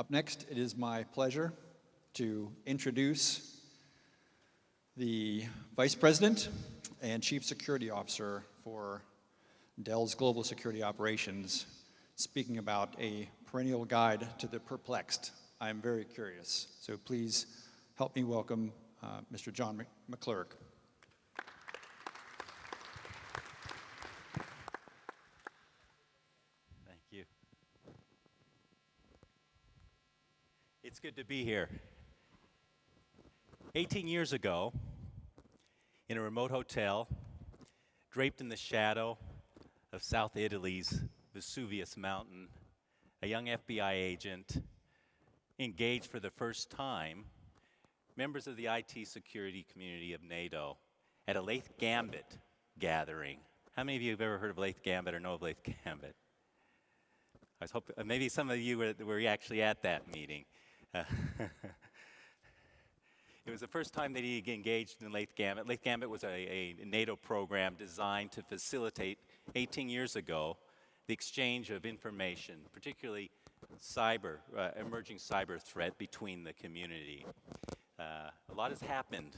Up next, it is my pleasure to introduce the Vice President and Chief Security Officer for Dell's Global Security Operations, speaking about a perennial guide to the perplexed. I am very curious, so please help me welcome Mr. John McClurg. Thank you. It's good to be here. 18 years ago, in a remote hotel, draped in the shadow of South Italy's Vesuvius Mountain, a young FBI agent engaged for the first time members of the IT security community of NATO at a Lathe Gambit gathering. How many of you have ever heard of Lathe Gambit or know of Lathe Gambit? I was hoping, maybe some of you were actually at that meeting. It was the first time that he engaged in Lathe Gambit. Lathe Gambit was a NATO program designed to facilitate, 18 years ago, the exchange of information, particularly emerging cyber threat between the community. A lot has happened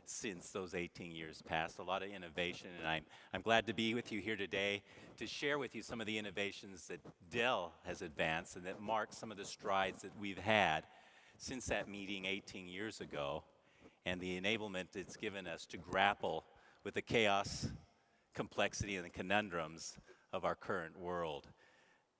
since those 18 years passed, a lot of innovation, and I'm glad to be with you here today to share with you some of the innovations that Dell has advanced and that mark some of the strides that we've had since that meeting 18 years ago, and the enablement it's given us to grapple with the chaos, complexity, and the conundrums of our current world.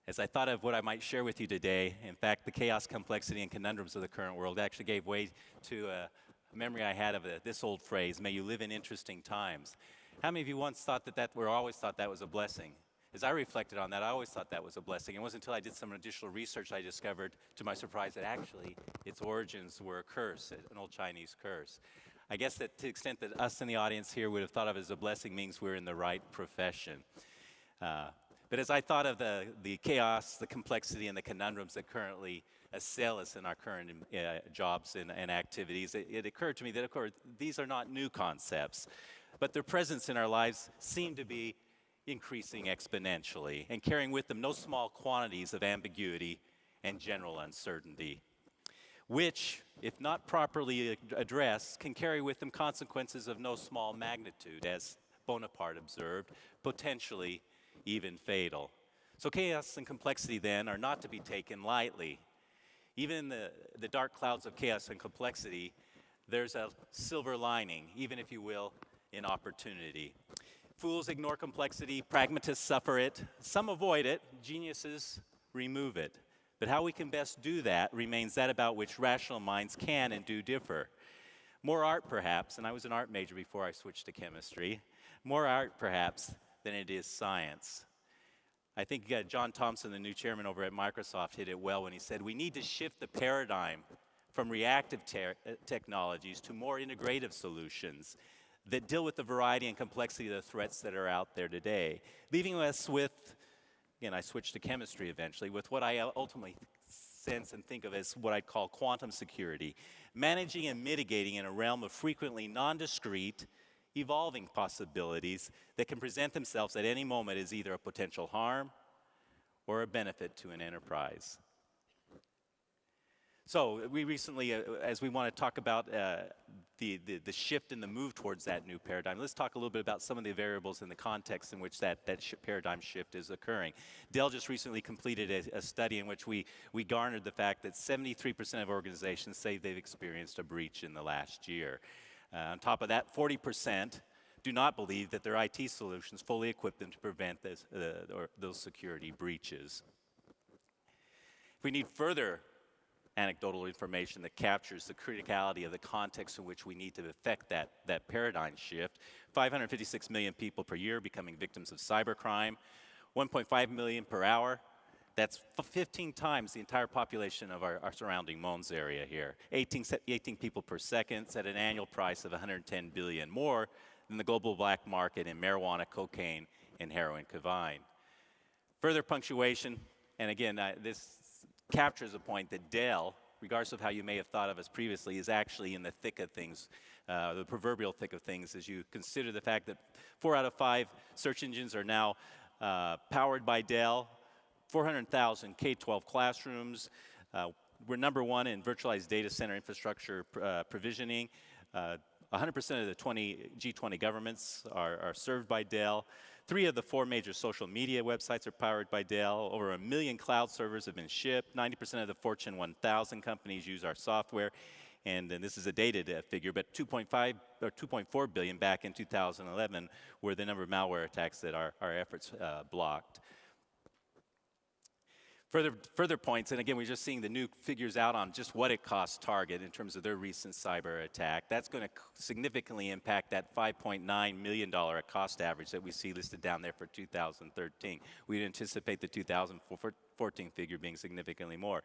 As I thought of what I might share with you today, in fact, the chaos, complexity, and conundrums of the current world actually gave way to a memory I had of this old phrase, may you live in interesting times. How many of you once thought or always thought that was a blessing? As I reflected on that, I always thought that was a blessing. It wasn't until I did some additional research I discovered, to my surprise, that actually its origins were a curse, an old Chinese curse. I guess that to the extent that us in the audience here would have thought of it as a blessing means we're in the right profession. But as I thought of the chaos, the complexity, and the conundrums that currently assail us in our current jobs and activities, it occurred to me that, of course, these are not new concepts, but their presence in our lives seem to be increasing exponentially and carrying with them no small quantities of ambiguity and general uncertainty, which, if not properly addressed, can carry with them consequences of no small magnitude, as Bonaparte observed, potentially even fatal. So chaos and complexity, then, are not to be taken lightly. Even in the dark clouds of chaos and complexity, there's a silver lining, even if you will, in opportunity. Fools ignore complexity, pragmatists suffer it, some avoid it, geniuses remove it. But how we can best do that remains that about which rational minds can and do differ. More art, perhaps, and I was an art major before I switched to chemistry, more art, perhaps, than it is science. I think John Thompson, the new chairman over at Microsoft, hit it well when he said, we need to shift the paradigm from reactive technologies to more integrative solutions that deal with the variety and complexity of the threats that are out there today, leaving us with, again, I switched to chemistry eventually, with what I ultimately sense and think of as what I'd call quantum security, managing and mitigating in a realm of frequently non-discrete, evolving possibilities that can present themselves at any moment as either a potential harm or a benefit to an enterprise. So we recently, as we want to talk about the shift and the move towards that new paradigm, let's talk a little bit about some of the variables in the context in which that paradigm shift is occurring. Dell just recently completed a study in which we garnered the fact that 73% of organizations say they've experienced a breach in the last year. On top of that, 40% do not believe that their IT solutions fully equip them to prevent those security breaches. If we need further anecdotal information that captures the criticality of the context in which we need to effect that paradigm shift, 556 million people per year becoming victims of cybercrime, 1.5 million per hour. That's 15 times the entire population of our surrounding Mons area here. 18 people per second, at an annual price of $110 billion, more than the global black market in marijuana, cocaine, and heroin combined. Further punctuation, and again, this captures a point that Dell, regardless of how you may have thought of us previously, is actually in the thick of things, the proverbial thick of things, as you consider the fact that 4 out of 5 search engines are now powered by Dell, 400,000 K-12 classrooms, We're number one in virtualized data center infrastructure provisioning. 100% of the G20 governments are served by Dell. 3 of the 4 major social media websites are powered by Dell. Over 1 million cloud servers have been shipped. 90% of the Fortune 1000 companies use our software. And this is a dated figure, but 2.5 or 2.4 billion back in 2011 were the number of malware attacks that our efforts blocked. Further points, and again, we're just seeing the new figures out on just what it costs Target in terms of their recent cyber attack. That's going to significantly impact that $5.9 million cost average that we see listed down there for 2013. We'd anticipate the 2014 figure being significantly more.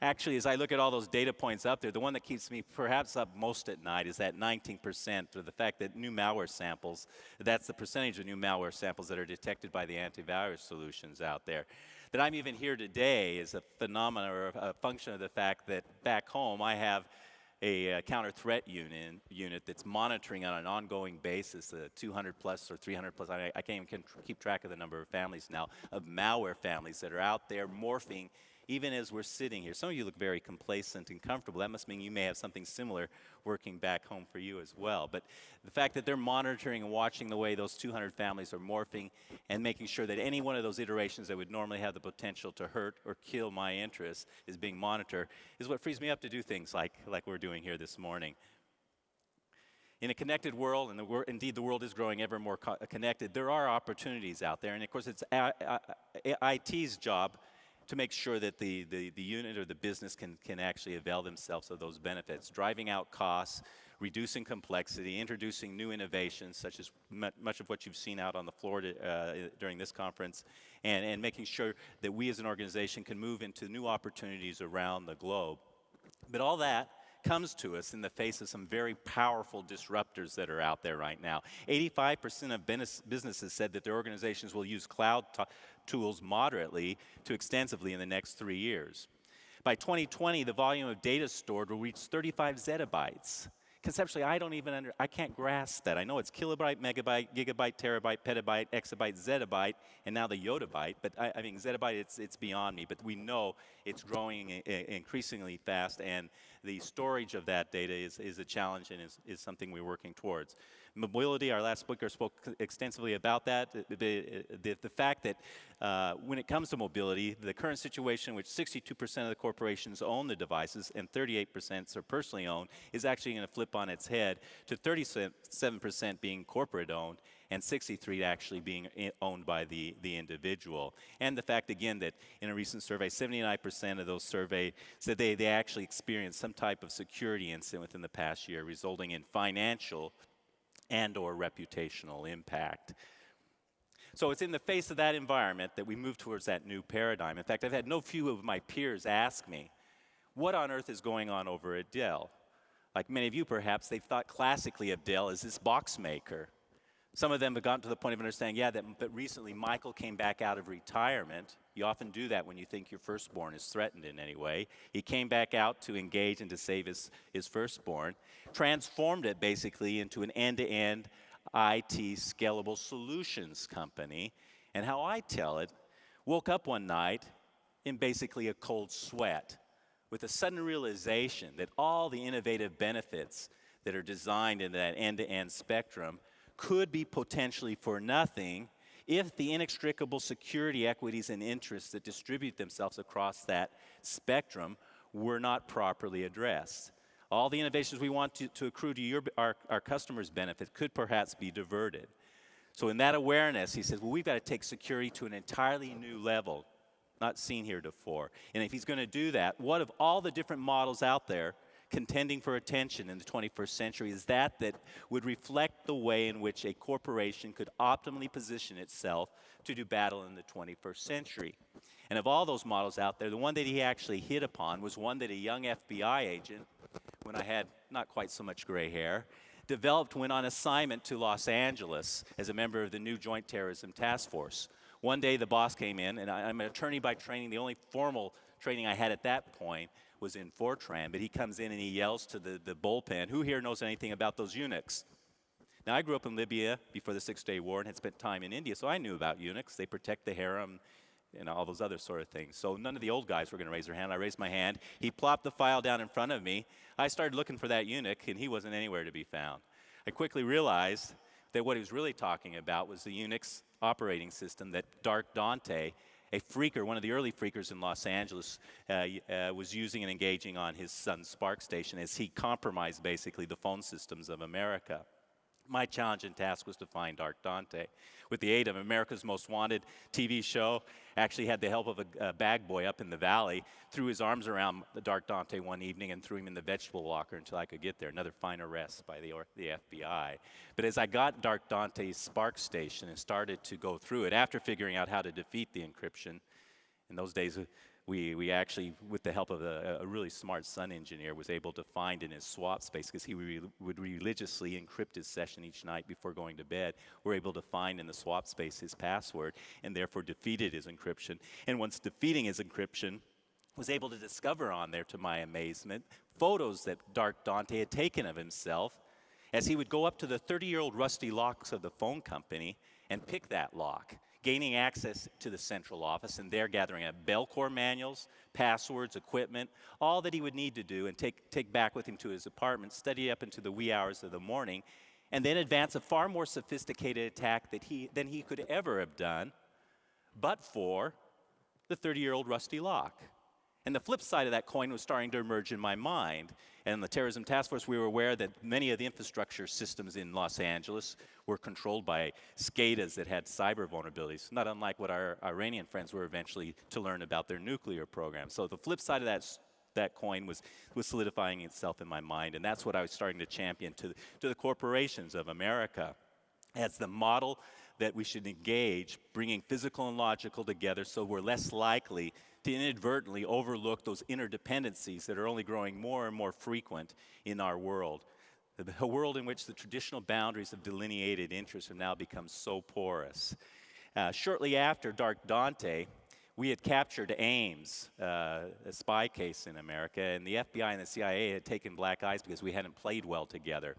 Actually, as I look at all those data points up there, the one that keeps me perhaps up most at night is that 19%, or the fact that new malware samples, that's the percentage of new malware samples that are detected by the antivirus solutions out there. That I'm even here today is a phenomenon or a function of the fact that back home I have a counter threat unit that's monitoring on an ongoing basis, 200 plus or 300 plus, I can't even keep track of the number of families now, of malware families that are out there morphing even as we're sitting here. Some of you look very complacent and comfortable. That must mean you may have something similar working back home for you as well. But the fact that they're monitoring and watching the way those 200 families are morphing and making sure that any one of those iterations that would normally have the potential to hurt or kill my interests is being monitored is what frees me up to do things like we're doing here this morning. In a connected world, and indeed the world is growing ever more connected, there are opportunities out there. And of course, it's IT's job to make sure that the unit or the business can actually avail themselves of those benefits, driving out costs, reducing complexity, introducing new innovations, such as much of what you've seen out on the floor during this conference, and making sure that we as an organization can move into new opportunities around the globe. But all that comes to us in the face of some very powerful disruptors that are out there right now. 85% of businesses said that their organizations will use cloud tools moderately to extensively in the next 3 years. By 2020, the volume of data stored will reach 35 zettabytes. Conceptually, I can't grasp that. I know it's kilobyte, megabyte, gigabyte, terabyte, petabyte, exabyte, zettabyte, and now the yottabyte. But I mean, zettabyte, it's beyond me. But we know it's growing increasingly fast, and the storage of that data is a challenge and is something we're working towards. Mobility, our last speaker spoke extensively about that. The fact that when it comes to mobility, the current situation in which 62% of the corporations own the devices and 38% are personally owned is actually going to flip on its head to 37% being corporate owned and 63% actually being owned by the individual. And the fact, again, that in a recent survey, 79% of those surveyed said they actually experienced some type of security incident within the past year, resulting in financial and or reputational impact. So it's in the face of that environment that we move towards that new paradigm. In fact, I've had no few of my peers ask me, what on earth is going on over at Dell? Like many of you perhaps, they've thought classically of Dell as this box maker. Some of them have gotten to the point of understanding, but recently Michael came back out of retirement. You often do that when you think your firstborn is threatened in any way. He came back out to engage and to save his firstborn, transformed it basically into an end-to-end IT scalable solutions company. And how I tell it, woke up one night in basically a cold sweat with a sudden realization that all the innovative benefits that are designed in that end-to-end spectrum could be potentially for nothing if the inextricable security equities and interests that distribute themselves across that spectrum were not properly addressed. All the innovations we want to accrue to our customers' benefit could perhaps be diverted. So in that awareness, he says, well, we've got to take security to an entirely new level, not seen heretofore. And if he's going to do that, what of all the different models out there contending for attention in the 21st century is that would reflect the way in which a corporation could optimally position itself to do battle in the 21st century. And of all those models out there, the one that he actually hit upon was one that a young FBI agent, when I had not quite so much gray hair, developed when on assignment to Los Angeles as a member of the new Joint Terrorism Task Force. One day the boss came in, and I'm an attorney by training. The only formal training I had at that point was in Fortran, but he comes in and he yells to the bullpen, who here knows anything about those Unix? Now, I grew up in Libya before the Six-Day War and had spent time in India, so I knew about Unix. They protect the harem, and all those other sort of things. So none of the old guys were going to raise their hand. I raised my hand. He plopped the file down in front of me. I started looking for that eunuch, and he wasn't anywhere to be found. I quickly realized that what he was really talking about was the Unix operating system that Dark Dante, a phreaker, one of the early phreakers in Los Angeles, was using and engaging on his Sun Spark station as he compromised basically the phone systems of America. My challenge and task was to find Dark Dante. With the aid of America's Most Wanted TV show, I actually had the help of a bag boy up in the valley, threw his arms around the Dark Dante one evening and threw him in the vegetable locker until I could get there. Another fine arrest by the FBI. But as I got Dark Dante's Spark station and started to go through it, after figuring out how to defeat the encryption, in those days, we actually, with the help of a really smart Sun engineer, was able to find in his swap space, because he would religiously encrypt his session each night before going to bed. We're able to find in the swap space his password, and therefore defeated his encryption. And once defeating his encryption, was able to discover on there, to my amazement, photos that Dark Dante had taken of himself as he would go up to the 30-year-old rusty locks of the phone company and pick that lock, gaining access to the central office, and there gathering up Bellcore manuals, passwords, equipment, all that he would need to do and take back with him to his apartment, study up into the wee hours of the morning, and then advance a far more sophisticated attack than he could ever have done, but for the 30-year-old rusty lock. And the flip side of that coin was starting to emerge in my mind. And in the Terrorism Task Force, we were aware that many of the infrastructure systems in Los Angeles were controlled by SCADAs that had cyber vulnerabilities, not unlike what our Iranian friends were eventually to learn about their nuclear program. So the flip side of that coin was solidifying itself in my mind, and that's what I was starting to champion to the corporations of America as the model that we should engage, bringing physical and logical together so we're less likely to inadvertently overlook those interdependencies that are only growing more and more frequent in our world. A world in which the traditional boundaries of delineated interests have now become so porous. Shortly after Dark Dante, we had captured Ames, a spy case in America, and the FBI and the CIA had taken black eyes because we hadn't played well together.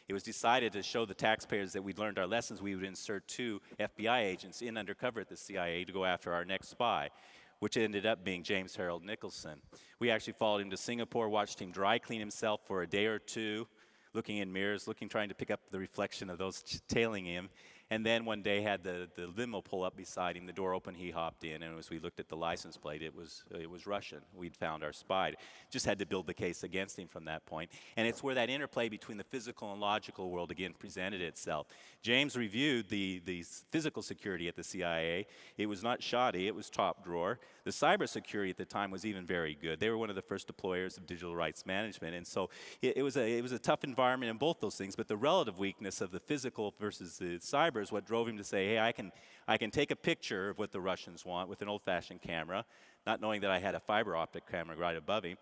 It was decided to show the taxpayers that we'd learned our lessons. We would insert 2 FBI agents in undercover at the CIA to go after our next spy, which ended up being James Harold Nicholson. We actually followed him to Singapore, watched him dry clean himself for a day or two, looking in mirrors, trying to pick up the reflection of those tailing him. And then one day had the limo pull up beside him, the door open, he hopped in, and as we looked at the license plate, it was Russian. We'd found our spy. Just had to build the case against him from that point. And it's where that interplay between the physical and logical world again presented itself. James reviewed the physical security at the CIA. It was not shoddy, it was top drawer. The cybersecurity at the time was even very good. They were one of the first deployers of digital rights management, and so it was a tough environment in both those things, but the relative weakness of the physical versus the cyber is what drove him to say, hey, I can take a picture of what the Russians want with an old-fashioned camera, not knowing that I had a fiber optic camera right above him,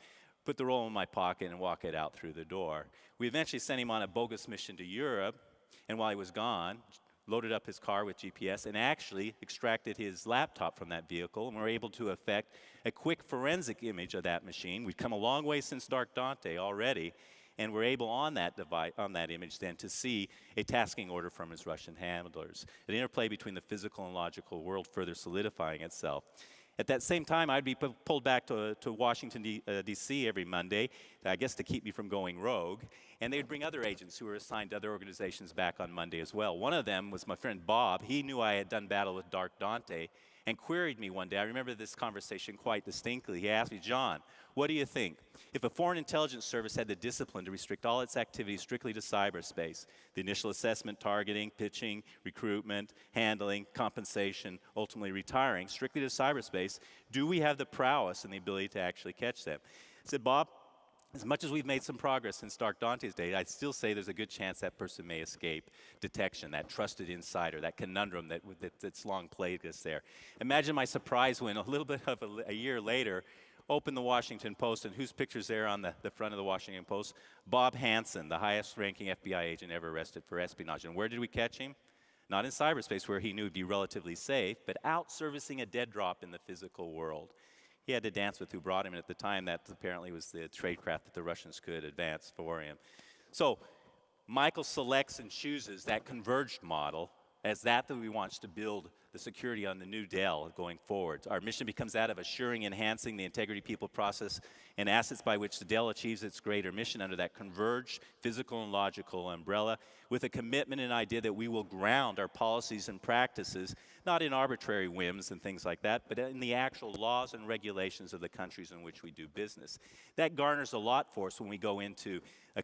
put the roll in my pocket and walk it out through the door. We eventually sent him on a bogus mission to Europe, and while he was gone, loaded up his car with GPS and actually extracted his laptop from that vehicle, and were able to effect a quick forensic image of that machine. We've come a long way since Dark Dante already, and we're able on that image then to see a tasking order from his Russian handlers. An interplay between the physical and logical world further solidifying itself. At that same time, I'd be pulled back to Washington, D.C. every Monday, I guess to keep me from going rogue, and they would bring other agents who were assigned to other organizations back on Monday as well. One of them was my friend Bob. He knew I had done battle with Dark Dante and queried me one day. I remember this conversation quite distinctly. He asked me, John, what do you think? If a foreign intelligence service had the discipline to restrict all its activities strictly to cyberspace, the initial assessment, targeting, pitching, recruitment, handling, compensation, ultimately retiring, strictly to cyberspace, do we have the prowess and the ability to actually catch them? I said, Bob, as much as we've made some progress since Dark Dante's day, I'd still say there's a good chance that person may escape detection, that trusted insider, that conundrum that's long plagued us there. Imagine my surprise when a little bit of a year later, open the Washington Post, and whose picture's there on the front of the Washington Post? Bob Hansen, the highest-ranking FBI agent ever arrested for espionage. And where did we catch him? Not in cyberspace, where he knew he'd be relatively safe, but out servicing a dead drop in the physical world. He had to dance with who brought him, and at the time, that apparently was the tradecraft that the Russians could advance for him. So Michael selects and chooses that converged model as that we want to build the security on the new Dell going forward. Our mission becomes that of assuring, enhancing the integrity, people, process, and assets by which the Dell achieves its greater mission under that converged physical and logical umbrella, with a commitment and idea that we will ground our policies and practices not in arbitrary whims and things like that, but in the actual laws and regulations of the countries in which we do business. That garners a lot for us when we go into a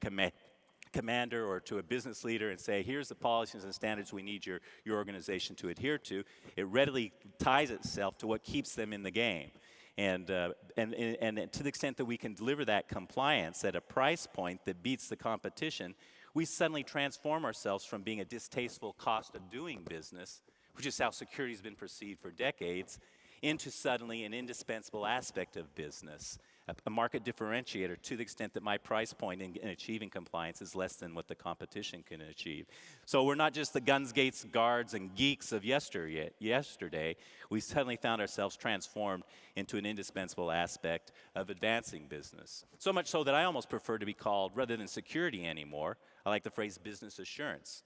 commander or to a business leader and say, here's the policies and standards we need your organization to adhere to. It readily ties itself to what keeps them in the game. And to the extent that we can deliver that compliance at a price point that beats the competition, we suddenly transform ourselves from being a distasteful cost of doing business, which is how security has been perceived for decades, into suddenly an indispensable aspect of business, a market differentiator to the extent that my price point in achieving compliance is less than what the competition can achieve. So we're not just the guns, gates, guards, and geeks of yesterday. We suddenly found ourselves transformed into an indispensable aspect of advancing business. So much so that I almost prefer to be called, rather than security anymore, I like the phrase business assurance.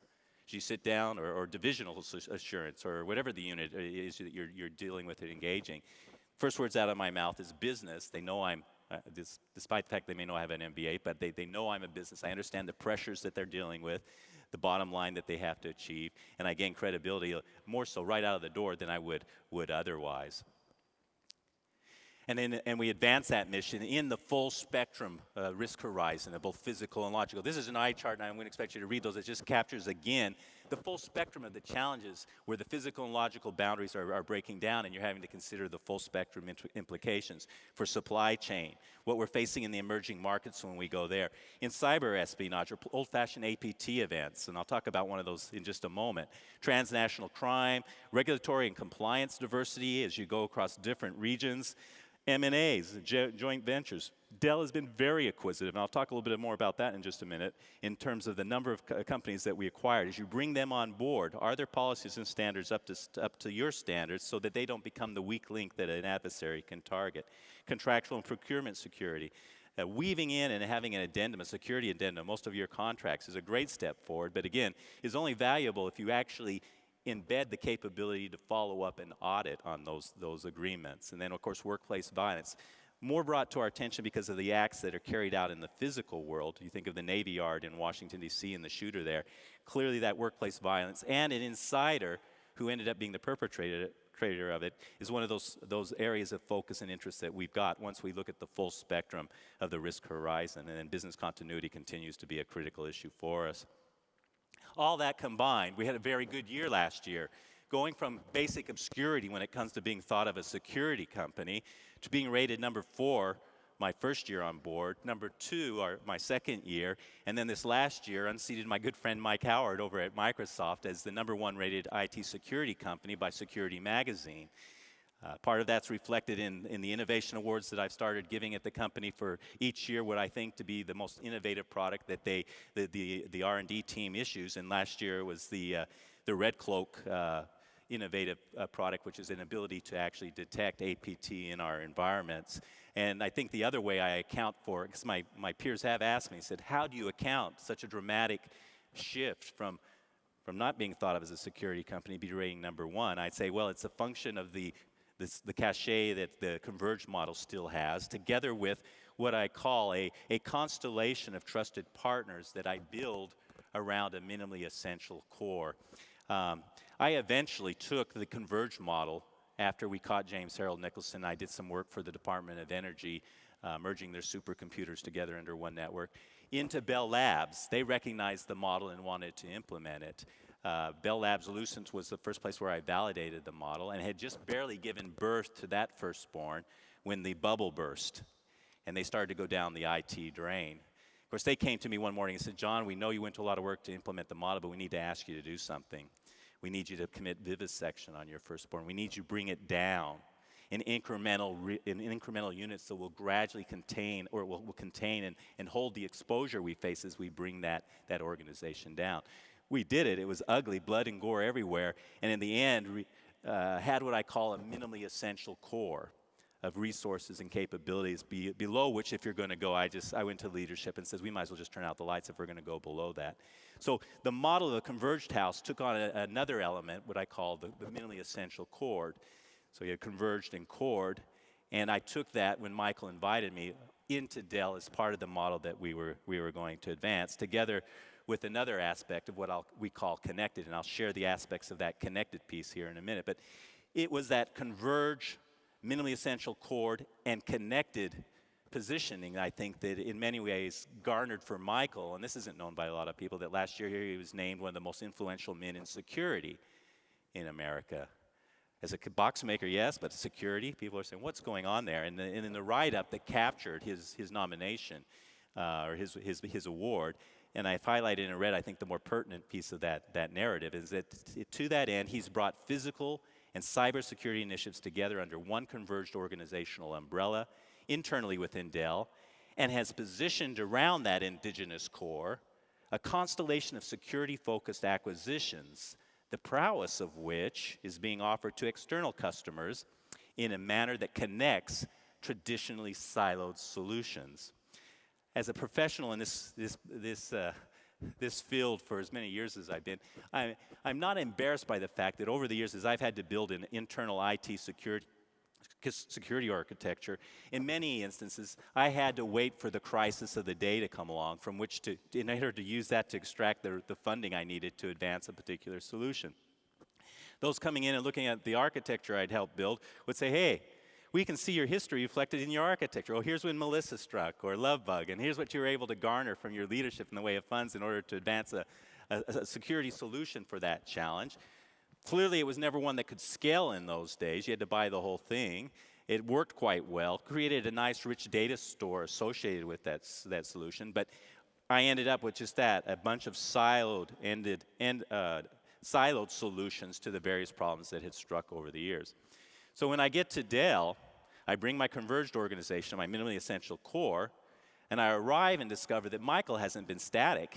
As you sit down, or divisional assurance, or whatever the unit is that you're dealing with and engaging. First words out of my mouth is business. They know I'm, despite the fact they may know I have an MBA, but they know I'm a business. I understand the pressures that they're dealing with, the bottom line that they have to achieve, and I gain credibility more so right out of the door than I would otherwise. And we advance that mission in the full spectrum risk horizon of both physical and logical. This is an eye chart, and I'm going to expect you to read those. It just captures, again, the full spectrum of the challenges where the physical and logical boundaries are breaking down, and you're having to consider the full spectrum implications for supply chain, what we're facing in the emerging markets when we go there. In cyber espionage, or old-fashioned APT events, and I'll talk about one of those in just a moment. Transnational crime, regulatory and compliance diversity as you go across different regions. M&As, joint ventures. Dell has been very acquisitive, and I'll talk a little bit more about that in just a minute, in terms of the number of companies that we acquired. As you bring them on board, are their policies and standards up to your standards so that they don't become the weak link that an adversary can target? Contractual and procurement security. Weaving in and having an addendum, a security addendum, most of your contracts is a great step forward, but again, is only valuable if you actually embed the capability to follow up and audit on those agreements. And then, of course, workplace violence. More brought to our attention because of the acts that are carried out in the physical world. You think of the Navy Yard in Washington, D.C. and the shooter there. Clearly that workplace violence and an insider who ended up being the perpetrator of it is one of those areas of focus and interest that we've got once we look at the full spectrum of the risk horizon. And then business continuity continues to be a critical issue for us. All that combined, we had a very good year last year, going from basic obscurity when it comes to being thought of as a security company to being rated number 4 my first year on board, number 2 my second year, and then this last year unseated my good friend Mike Howard over at Microsoft as the number 1 rated IT security company by Security Magazine. Part of that's reflected in the innovation awards that I've started giving at the company for each year what I think to be the most innovative product that the R&D team issues. And last year was the Red Cloak innovative product, which is an ability to actually detect APT in our environments. And I think the other way I account for it, because my peers have asked me, said, how do you account such a dramatic shift from not being thought of as a security company, be rating number 1? I'd say, well, it's a function of the cachet that the Converged model still has, together with what I call a constellation of trusted partners that I build around a minimally essential core. I eventually took the Converged model after we caught James Harold Nicholson. I did some work for the Department of Energy, merging their supercomputers together under one network, into Bell Labs. They recognized the model and wanted to implement it. Bell Labs Lucent was the first place where I validated the model and had just barely given birth to that firstborn when the bubble burst and they started to go down the IT drain. Of course, they came to me one morning and said, John, we know you went to a lot of work to implement the model, but we need to ask you to do something. We need you to commit vivisection on your firstborn. We need you to bring it down in incremental units that will gradually contain, or will contain and hold the exposure we face as we bring that organization down. We did it. It was ugly, blood and gore everywhere, and in the end, had what I call a minimally essential core. of resources and capabilities below which, if you're going to go, I went to leadership and says we might as well just turn out the lights if we're going to go below that. So the model of the Converged house took on another element, what I call the minimally essential chord. So you had converged and chord, and I took that when Michael invited me into Dell as part of the model that we were going to advance, together with another aspect of what we call connected, and I'll share the aspects of that connected piece here in a minute. But it was that converge, minimally essential chord, and connected positioning, I think, that in many ways garnered for Michael, and this isn't known by a lot of people, that last year he was named one of the most influential men in security in America. As a box maker, yes, but security, people are saying, what's going on there? And in the write-up that captured his nomination, or his award, and I've highlighted in red, I think the more pertinent piece of that narrative is that to that end, he's brought physical and cybersecurity initiatives together under one converged organizational umbrella internally within Dell, and has positioned around that indigenous core a constellation of security-focused acquisitions, the prowess of which is being offered to external customers in a manner that connects traditionally siloed solutions. As a professional in this field for as many years as I've been, I'm not embarrassed by the fact that over the years, as I've had to build an internal IT security architecture, in many instances, I had to wait for the crisis of the day to come along from which in order to use that to extract the funding I needed to advance a particular solution. Those coming in and looking at the architecture I'd helped build would say, hey, we can see your history reflected in your architecture. Oh, here's when Melissa struck, or Lovebug, and here's what you were able to garner from your leadership in the way of funds in order to advance a security solution for that challenge. Clearly, it was never one that could scale in those days. You had to buy the whole thing. It worked quite well, created a nice, rich data store associated with that solution, but I ended up with just that, a bunch of siloed solutions to the various problems that had struck over the years. So when I get to Dell, I bring my converged organization, my minimally essential core, and I arrive and discover that Michael hasn't been static,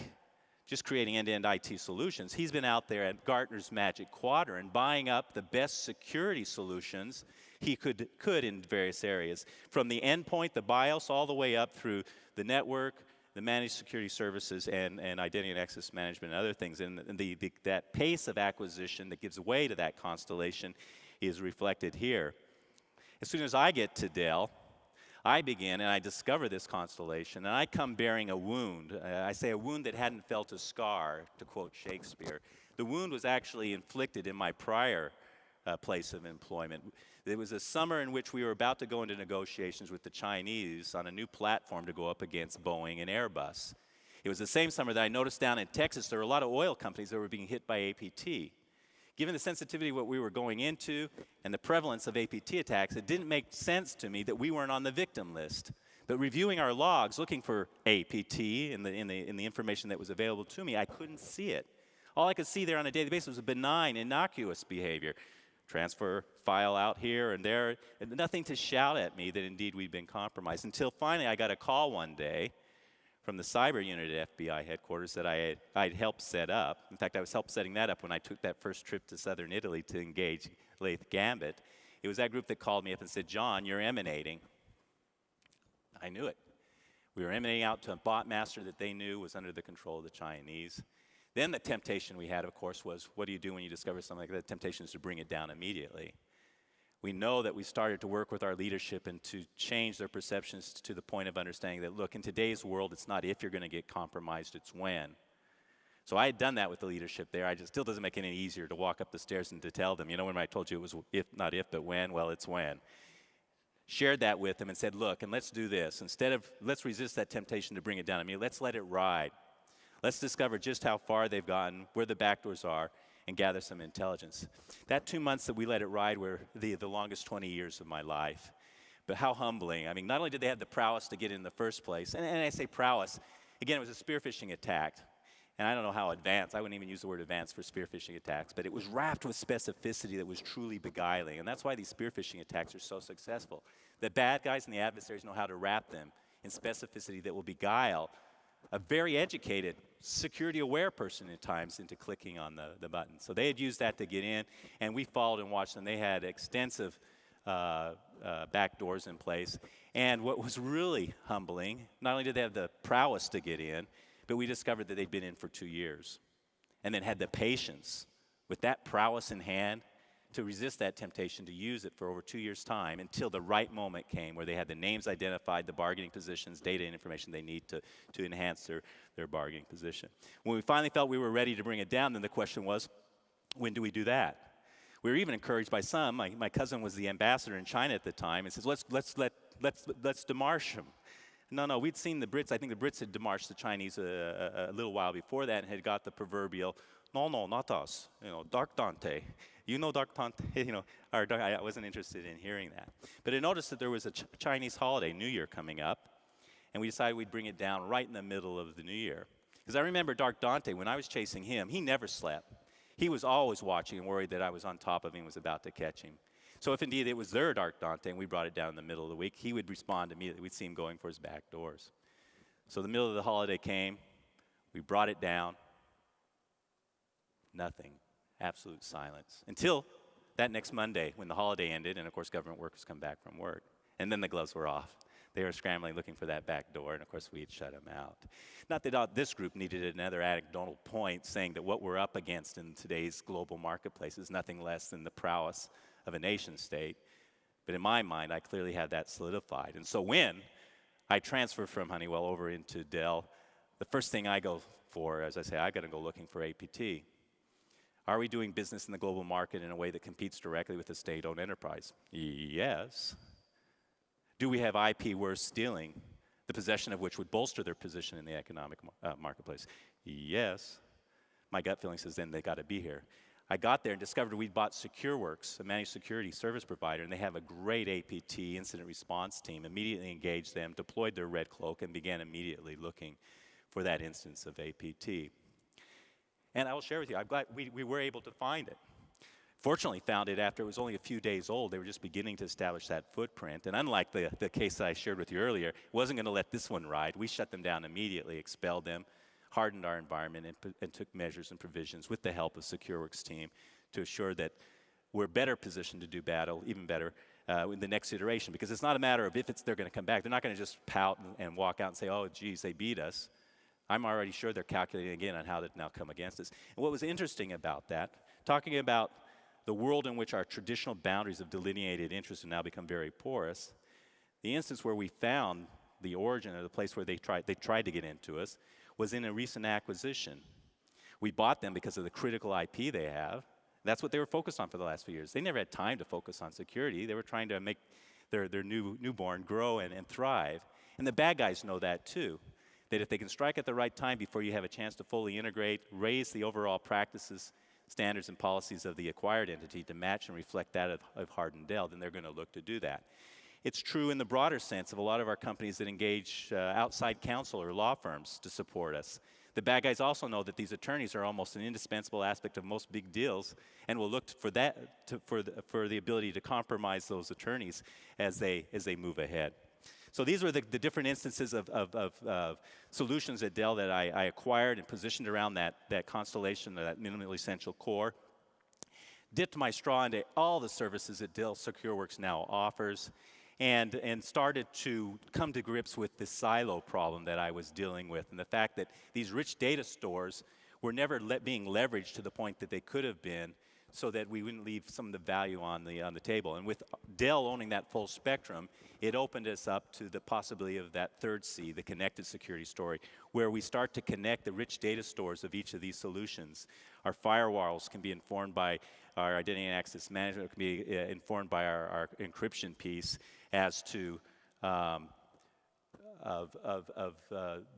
just creating end-to-end IT solutions. He's been out there at Gartner's Magic Quadrant buying up the best security solutions he could in various areas, from the endpoint, the BIOS, all the way up through the network, the managed security services, and identity and access management and other things. And that pace of acquisition that gives way to that constellation is reflected here. As soon as I get to Dell, I begin and I discover this constellation, and I come bearing a wound. I say a wound that hadn't felt a scar, to quote Shakespeare. The wound was actually inflicted in my prior place of employment. It was a summer in which we were about to go into negotiations with the Chinese on a new platform to go up against Boeing and Airbus. It was the same summer that I noticed down in Texas there were a lot of oil companies that were being hit by APT. Given the sensitivity of what we were going into and the prevalence of APT attacks, it didn't make sense to me that we weren't on the victim list. But reviewing our logs, looking for APT in the information that was available to me, I couldn't see it. All I could see there on a daily basis was a benign, innocuous behavior. Transfer file out here and there, and nothing to shout at me that indeed we'd been compromised. Until finally I got a call one day from the cyber unit at FBI headquarters that I'd helped set up. In fact, I was helped setting that up when I took that first trip to southern Italy to engage Laith Gambit. It was that group that called me up and said, John, you're emanating. I knew it. We were emanating out to a bot master that they knew was under the control of the Chinese. Then the temptation we had, of course, was what do you do when you discover something like that? The temptation is to bring it down immediately. We know that we started to work with our leadership and to change their perceptions to the point of understanding that, look, in today's world, it's not if you're going to get compromised, it's when. So I had done that with the leadership there. It still doesn't make it any easier to walk up the stairs and to tell them, you know, when I told you it was not if, but when, well, it's when. Shared that with them and said, look, and let's do this. Instead of, let's resist that temptation to bring it down. I mean, let's let it ride. Let's discover just how far they've gotten, where the back doors are, and gather some intelligence. That 2 months that we let it ride were the longest 20 years of my life. But how humbling. I mean, not only did they have the prowess to get in the first place, and I say prowess, again, it was a spearfishing attack. And I don't know how advanced, I wouldn't even use the word advanced for spearfishing attacks, but it was wrapped with specificity that was truly beguiling. And that's why these spearfishing attacks are so successful. The bad guys and the adversaries know how to wrap them in specificity that will beguile a very educated, security-aware person at times into clicking on the button. So they had used that to get in, and we followed and watched them. They had extensive back doors in place. And what was really humbling, not only did they have the prowess to get in, but we discovered that they'd been in for 2 years and then had the patience with that prowess in hand to resist that temptation to use it for over 2 years' time until the right moment came where they had the names identified, the bargaining positions, data and information they need to enhance their bargaining position. When we finally felt we were ready to bring it down, then the question was, when do we do that? We were even encouraged by some. My cousin was the ambassador in China at the time and says, let's demarche them. No, we'd seen the Brits. I think the Brits had demarched the Chinese a little while before that and had got the proverbial, no, not us. Dark Dante. You know Dark Dante? I wasn't interested in hearing that. But I noticed that there was a Chinese holiday, New Year, coming up, and we decided we'd bring it down right in the middle of the New Year. Because I remember Dark Dante, when I was chasing him, he never slept. He was always watching and worried that I was on top of him and was about to catch him. So if indeed it was their Dark Dante and we brought it down in the middle of the week, he would respond immediately. We'd see him going for his back doors. So the middle of the holiday came. We brought it down. Nothing. Absolute silence. Until that next Monday when the holiday ended and, of course, government workers come back from work. And then the gloves were off. They were scrambling looking for that back door, and of course we had shut them out. Not that this group needed another anecdotal point saying that what we're up against in today's global marketplace is nothing less than the prowess of a nation state. But in my mind, I clearly had that solidified. And so when I transferred from Honeywell over into Dell, the first thing I go for, as I say, I got to go looking for APT. Are we doing business in the global market in a way that competes directly with the state-owned enterprise? Yes. Do we have IP worth stealing, the possession of which would bolster their position in the economic marketplace? Yes. My gut feeling says then they got to be here. I got there and discovered we'd bought SecureWorks, a managed security service provider, and they have a great APT, incident response team. Immediately engaged them, deployed their red cloak, and began immediately looking for that instance of APT. And I will share with you, I'm glad we were able to find it. Fortunately, found it after it was only a few days old. They were just beginning to establish that footprint. And unlike the case that I shared with you earlier, wasn't going to let this one ride. We shut them down immediately, expelled them, hardened our environment, and took measures and provisions with the help of SecureWorks team to assure that we're better positioned to do battle, even better, in the next iteration. Because it's not a matter of if they're going to come back. They're not going to just pout and walk out and say, oh, geez, they beat us. I'm already sure they're calculating again on how to now come against us. And what was interesting about that, talking about the world in which our traditional boundaries of delineated interests have now become very porous, the instance where we found the origin of the place where they tried to get into us was in a recent acquisition. We bought them because of the critical IP they have. That's what they were focused on for the last few years. They never had time to focus on security. They were trying to make their newborn grow and thrive. And the bad guys know that too, that if they can strike at the right time before you have a chance to fully integrate, raise the overall practices, standards, and policies of the acquired entity to match and reflect that of hardened Dell, then they're going to look to do that. It's true in the broader sense of a lot of our companies that engage outside counsel or law firms to support us. The bad guys also know that these attorneys are almost an indispensable aspect of most big deals and will look for that for the ability to compromise those attorneys as they move ahead. So these were the different instances of solutions at Dell that I acquired and positioned around that constellation, that minimally essential core. Dipped my straw into all the services that Dell SecureWorks now offers, and started to come to grips with the silo problem that I was dealing with, and the fact that these rich data stores were never being leveraged to the point that they could have been, so that we wouldn't leave some of the value on the table. And with Dell owning that full spectrum, it opened us up to the possibility of that third C, the connected security story, where we start to connect the rich data stores of each of these solutions. Our firewalls can be informed by our identity and access management, can be informed by our encryption piece as to the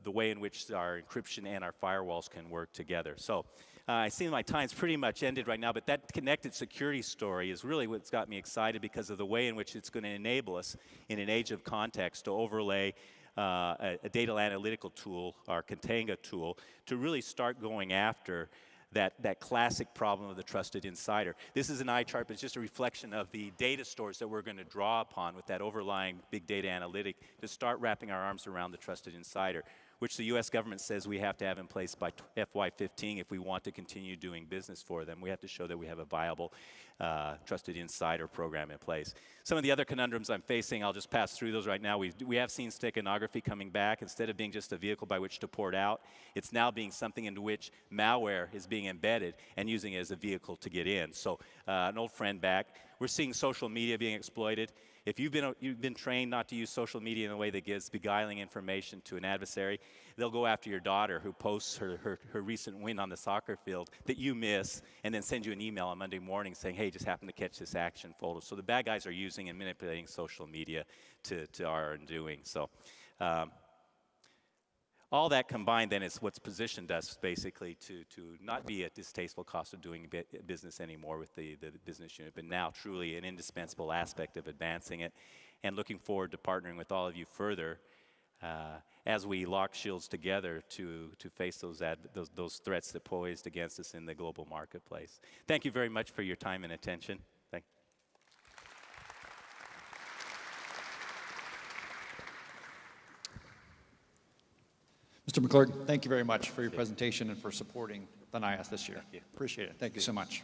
way in which our encryption and our firewalls can work together. So I see my time's pretty much ended right now, but that connected security story is really what's got me excited because of the way in which it's going to enable us in an age of context to overlay a data analytical tool, our Contenga tool, to really start going after that classic problem of the trusted insider. This is an eye chart, but it's just a reflection of the data stores that we're going to draw upon with that overlying big data analytic to start wrapping our arms around the trusted insider. which the U.S. government says we have to have in place by FY15 if we want to continue doing business for them. We have to show that we have a viable trusted insider program in place. Some of the other conundrums I'm facing, I'll just pass through those right now. We have seen steganography coming back. Instead of being just a vehicle by which to port out, it's now being something into which malware is being embedded and using it as a vehicle to get in. So an old friend back. We're seeing social media being exploited. If you've been trained not to use social media in a way that gives beguiling information to an adversary, they'll go after your daughter who posts her recent win on the soccer field that you miss, and then send you an email on Monday morning saying, hey, just happened to catch this action photo. So the bad guys are using and manipulating social media to our undoing. So all that combined then is what's positioned us basically to not be a distasteful cost of doing business anymore with the business unit, but now truly an indispensable aspect of advancing it, and looking forward to partnering with all of you further as we lock shields together to face those threats that poised against us in the global marketplace. Thank you very much for your time and attention. Mr. McClurg, thank you very much for your presentation and for supporting the NIAS this year. Thank you. Appreciate it. Thank you so much.